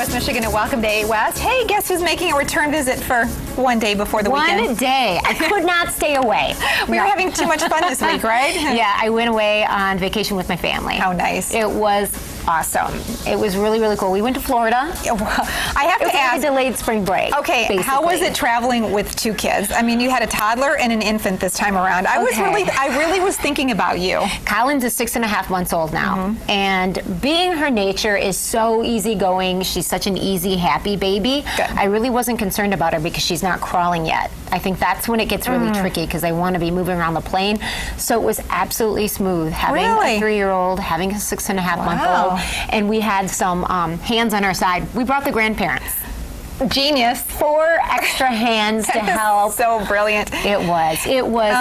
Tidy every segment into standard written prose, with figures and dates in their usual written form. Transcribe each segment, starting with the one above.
West Michigan, and welcome to 8 West. Hey, guess who's making a return visit for one day before the weekend? One day. I could not stay away. We were having too much fun this week, right? Yeah, I went away on vacation with my family. How nice. It was awesome. It was really, really cool. We went to Florida. I have to ask. A delayed spring break. Okay, basically. How was it traveling with two kids? I mean, you had a toddler and an infant this time around. I really was thinking about you. Collins is 6.5 months old now, and being her nature is so easygoing. She's such an easy, happy baby. Good. I really wasn't concerned about her because she's not crawling yet. I think that's when it gets really tricky because they want to be moving around the plane. So it was absolutely smooth having a 3-year-old, having a 6.5-month-old, and we had some hands on our side. We brought the grandparents. Genius. 4 extra hands to help. So brilliant. It was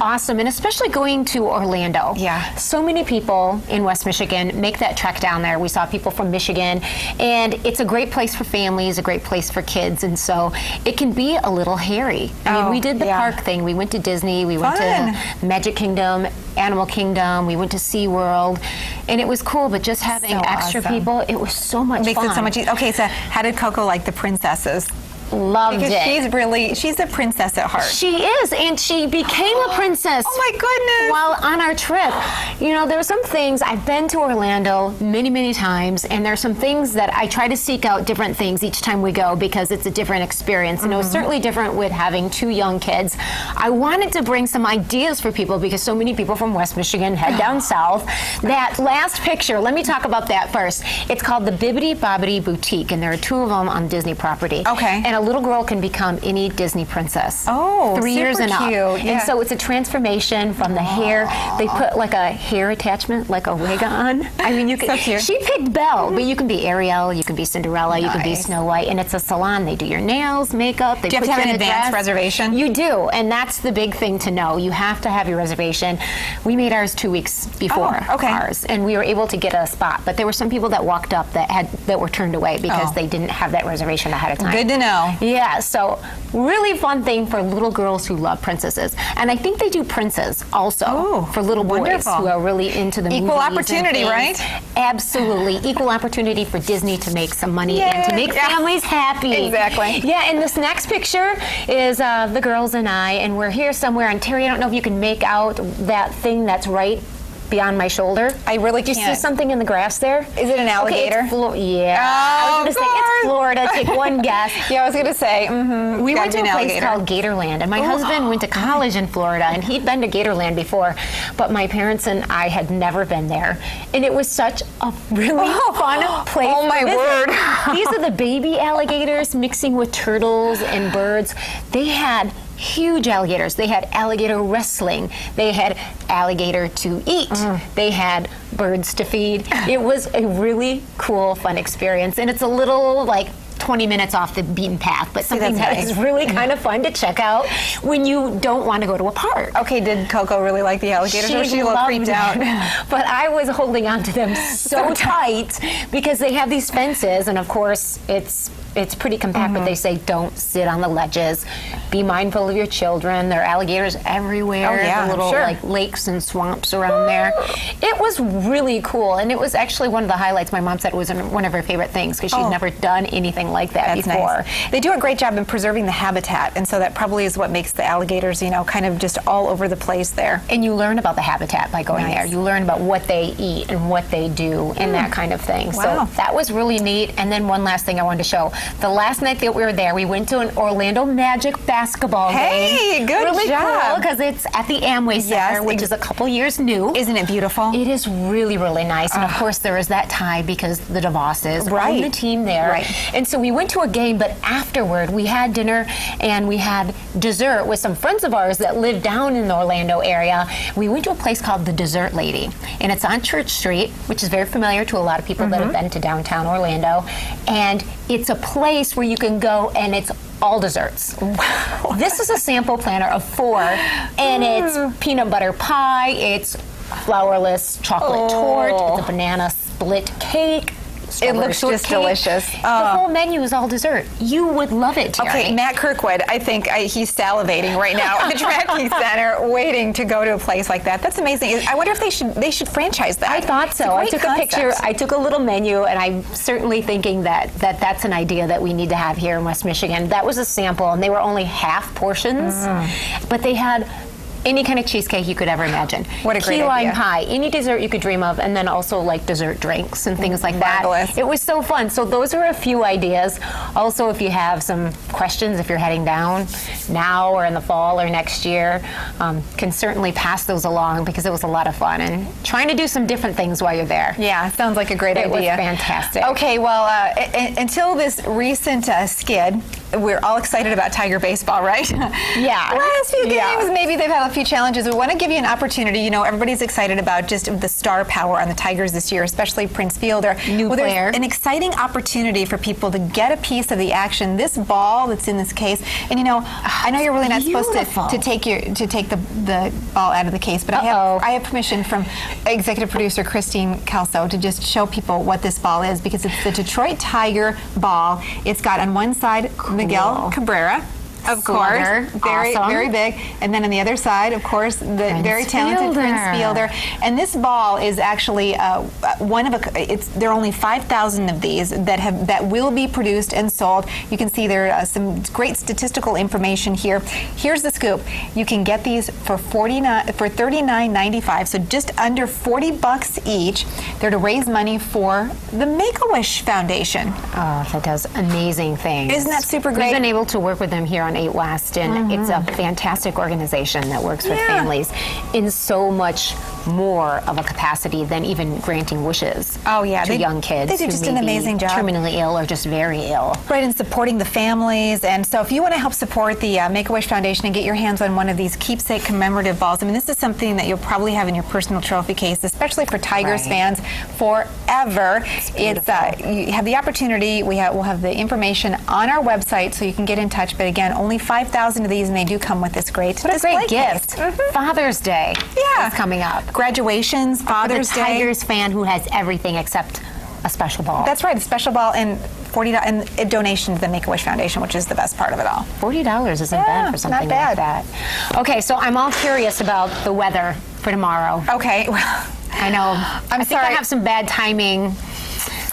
awesome, and especially going to Orlando. Yeah. So many people in West Michigan make that trek down there. We saw people from Michigan, and it's a great place for families, a great place for kids, and so it can be a little hairy. I mean, we did the park thing. We went to Disney, we went to Magic Kingdom, Animal Kingdom, we went to SeaWorld, and it was cool, but just having extra people, it was so much fun. Makes it so much easier. Okay, so how did Coco like the princesses? Loved it. She's a princess at heart. She is, and she became a princess. Oh my goodness. While on our trip. You know, there are some things, I've been to Orlando many, many times, and there are some things that I try to seek out different things each time we go because it's a different experience. And it was certainly different with having 2 young kids. I wanted to bring some ideas for people because so many people from West Michigan head down south. That last picture, let me talk about that first. It's called the Bibbidi Bobbidi Boutique, and there are 2 of them on Disney property. Okay. And a little girl can become any Disney princess. Oh, 3 years and up. Yeah. And so it's a transformation from the hair. They put like a hair attachment, like a wig on. I mean, you could. So cute. She picked Belle, but you can be Ariel, you can be Cinderella, you can be Snow White, and it's a salon. They do your nails, makeup. They do you have to have an advance reservation? You do, and that's the big thing to know. You have to have your reservation. We made ours 2 weeks before ours, and we were able to get a spot. But there were some people that walked up that were turned away because they didn't have that reservation ahead of time. Good to know. Yeah, so really fun thing for little girls who love princesses. And I think they do princes also for little boys who are really into the Equal opportunity, right? Absolutely. Equal opportunity for Disney to make some money and to make families happy. Exactly. Yeah, and this next picture is the girls and I, and we're here somewhere. And Terry, I don't know if you can make out that thing that's right beyond my shoulder. I really can't. Do you see something in the grass there? Is it an alligator? Yeah. I was going to say it's Florida. Take one guess. Yeah, I was going to say. We went to a place called Gatorland, and my husband went to college in Florida, and he'd been to Gatorland before, but my parents and I had never been there, and it was such a really fun place. Oh my word! These are the baby alligators mixing with turtles and birds. They had huge alligators. They had alligator wrestling. They had alligator to eat. They had birds to feed. It was a really cool, fun experience, and it's a little like 20 minutes off the beaten path, but something that is really kind of fun to check out when you don't want to go to a park. Okay, did Coco really like the alligators, or was she a little creeped out? But I was holding on to them so tight because they have these fences, and of course it's pretty compact, but they say don't sit on the ledges. Be mindful of your children. There are alligators everywhere. The little like lakes and swamps around there. It was really cool, and it was actually one of the highlights. My mom said it was one of her favorite things because she'd never done anything like that before. Nice. They do a great job in preserving the habitat, and so that probably is what makes the alligators, you know, kind of just all over the place there. And you learn about the habitat by going there. You learn about what they eat and what they do and that kind of thing. Wow. So that was really neat. And then one last thing I wanted to show. The last night that we were there, we went to an Orlando Magic basketball game. Hey, good really job. Really cool because it's at the Amway Center, which is a couple years new. Isn't it beautiful? It is really, really nice. And of course, there is that tie because the DeVosses on the team there. And so we went to a game, but afterward, we had dinner and we had dessert with some friends of ours that live down in the Orlando area. We went to a place called the Dessert Lady, and it's on Church Street, which is very familiar to a lot of people that have been to downtown Orlando. And it's a place where you can go and it's all desserts. Wow. This is a sample planner of 4, and it's peanut butter pie, it's flourless chocolate torte, it's a banana split cake, It looks just delicious. The whole menu is all dessert. You would love it, Terry. Okay, Matt Kirkwood, I think he's salivating right now at the Tracking Center, waiting to go to a place like that. That's amazing. I wonder if they should franchise that. I thought so. I took a picture. I took a little menu, and I'm certainly thinking that's an idea that we need to have here in West Michigan. That was a sample, and they were only half portions, but they had any kind of cheesecake you could ever imagine. What a great Key lime idea. pie, any dessert you could dream of, and then also like dessert drinks and things like Marvelous. that. It was so fun. So those are a few ideas. Also, if you have some questions, if you're heading down now or in the fall or next year, can certainly pass those along because it was a lot of fun and trying to do some different things while you're there. Yeah, sounds like a great idea. It was fantastic. Okay, well, until this recent skid, we're all excited about Tiger baseball, right? Yeah. Last few games, Yeah. maybe they've had a few challenges. We want to give you an opportunity. You know, everybody's excited about just the star power on the Tigers this year, especially Prince Fielder. New there's player. an exciting opportunity for people to get a piece of the action. This ball that's in this case, and you know, I know you're really not supposed to take the ball out of the case, but I have permission from executive producer Christine Kelso to just show people what this ball is, because it's the Detroit Tiger ball. It's got on one side Miguel Cabrera, of course, very big, and then on the other side, of course, the very talented Prince Fielder. And this ball is actually one of there are only 5,000 of these that will be produced and sold. You can see there are some great statistical information here. Here's the scoop: you can get these for $39.95, so just under $40 each. They're to raise money for the Make-A-Wish Foundation. Oh, that does amazing things. Isn't that super great? We've been able to work with them here on 8 West, and it's a fantastic organization that works with families in so much more of a capacity than even granting wishes to young kids. They do just an amazing job. Terminally ill or just very ill. Right, and supporting the families. And so if you want to help support the Make-A-Wish Foundation and get your hands on one of these keepsake commemorative balls, I mean, this is something that you'll probably have in your personal trophy case, especially for Tigers fans forever. You have the opportunity. We'll have the information on our website so you can get in touch. But again, only 5,000 of these, and they do come with this great What a great gift. case. Father's Day is coming up. Graduations, Father's Day. The Tigers fan who has everything except a special ball. That's right, a special ball and $40 and a donation to the Make-A-Wish Foundation, which is the best part of it all. $40 isn't bad for something like that. Okay, so I'm all curious about the weather for tomorrow. Okay, well, I know. I'm sorry. I have some bad timing.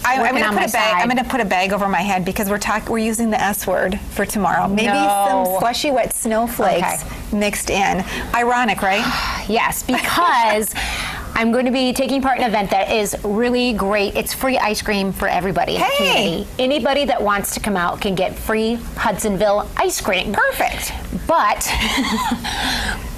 I'm going to put a bag over my head because we're using the S word for tomorrow. Maybe some slushy wet snowflakes mixed in. Ironic, right? Yes, because I'm going to be taking part in an event that is really great. It's free ice cream for everybody in the community. Anybody that wants to come out can get free Hudsonville ice cream. Perfect. But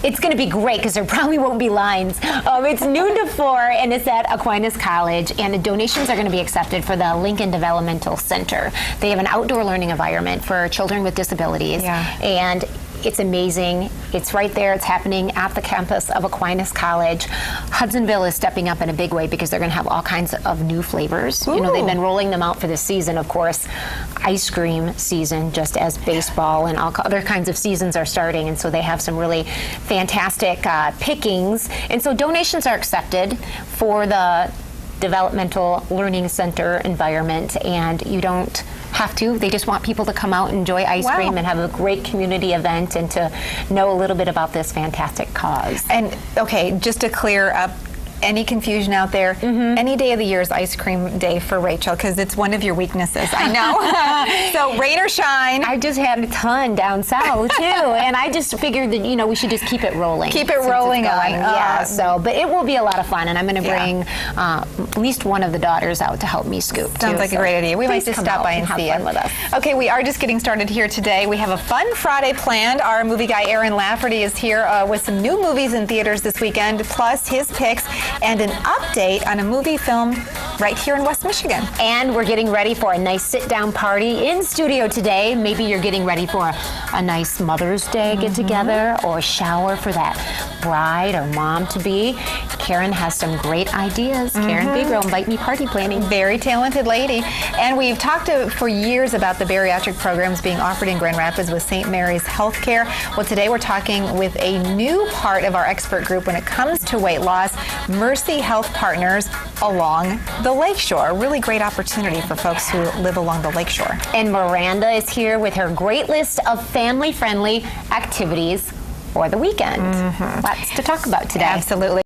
it's going to be great because there probably won't be lines. It's noon to 4, and it's at Aquinas College, and the donations are going to be accepted for the Lincoln Developmental Center. They have an outdoor learning environment for children with disabilities, and it's amazing. It's right there. It's happening at the campus of Aquinas College. Hudsonville is stepping up in a big way because they're going to have all kinds of new flavors. You know, they've been rolling them out for this season, of course. Ice cream season, just as baseball and all other kinds of seasons are starting, and so they have some really fantastic pickings. And so donations are accepted for the Developmental Learning Center environment, and you don't have to. They just want people to come out and enjoy ice cream and have a great community event and to know a little bit about this fantastic cause. And okay, just to clear up any confusion out there, any day of the year is ice cream day for Rachel because it's one of your weaknesses. I know. So rain or shine. I just had a ton down south too, and I just figured that we should just keep it rolling. Keep it rolling on. Yeah. So, but it will be a lot of fun, and I'm going to bring at least one of the daughters out to help me scoop. Sounds like a great idea. We might just stop by and see you. With us. Okay, we are just getting started here today. We have a fun Friday planned. Our movie guy Aaron Lafferty is here with some new movies in theaters this weekend, plus his picks and an update on a movie filmed right here in West Michigan. And we're getting ready for a nice sit-down party in studio today. Maybe you're getting ready for a nice Mother's Day get-together or shower for that bride or mom-to-be. Karen has some great ideas. Karen Bigro, Invite Me Party Planning. Very talented lady. And we've talked for years about the bariatric programs being offered in Grand Rapids with St. Mary's Healthcare. Well, today we're talking with a new part of our expert group when it comes to weight loss, Mercy Health Partners Along the lakeshore. A really great opportunity for folks who live along the lakeshore. And Miranda is here with her great list of family-friendly activities for the weekend. Lots to talk about today. Absolutely.